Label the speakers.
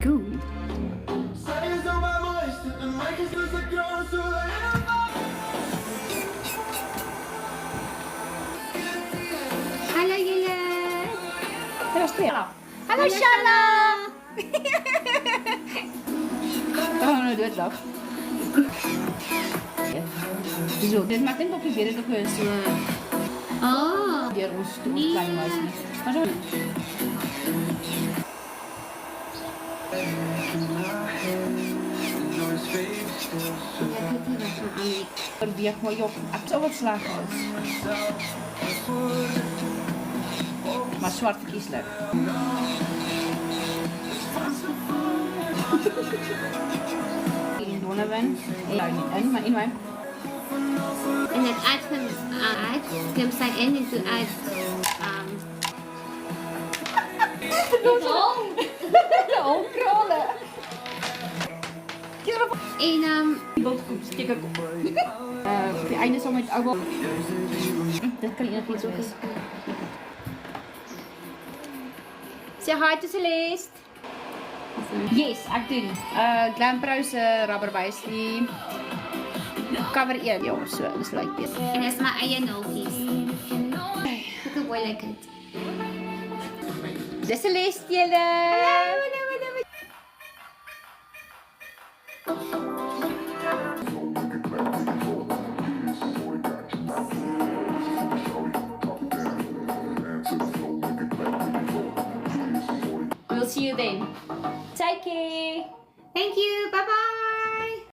Speaker 1: Cool.
Speaker 2: Hallo jullie.
Speaker 1: Dat was twee.
Speaker 2: Hallo Shala.
Speaker 1: Oh, nu doet dat. Zo, dit maakt een kopje verder toch eens.
Speaker 2: Oh.
Speaker 1: Die roos toen klein was. Maar zo. Biar mo yok at zo wat slagen is. Maar zwarte kiesler. In Donovan. En maar in mijn.
Speaker 2: And then add him sign in into add
Speaker 1: Oh, krullen.
Speaker 2: en
Speaker 1: Boterkoek, stickerkoek. Op je einde zo met oude. Dat kan je nog niet zo goed.
Speaker 2: say hi to Celeste.
Speaker 1: Yes, ek doen. Glam Pro se rubber base die cover 1. Ja, so dis lyk dit.
Speaker 2: En dis my eie nolkies. Look how boy like it.
Speaker 1: Dis Celeste julle. We'll see you then. Take care.
Speaker 2: Thank you. Bye bye.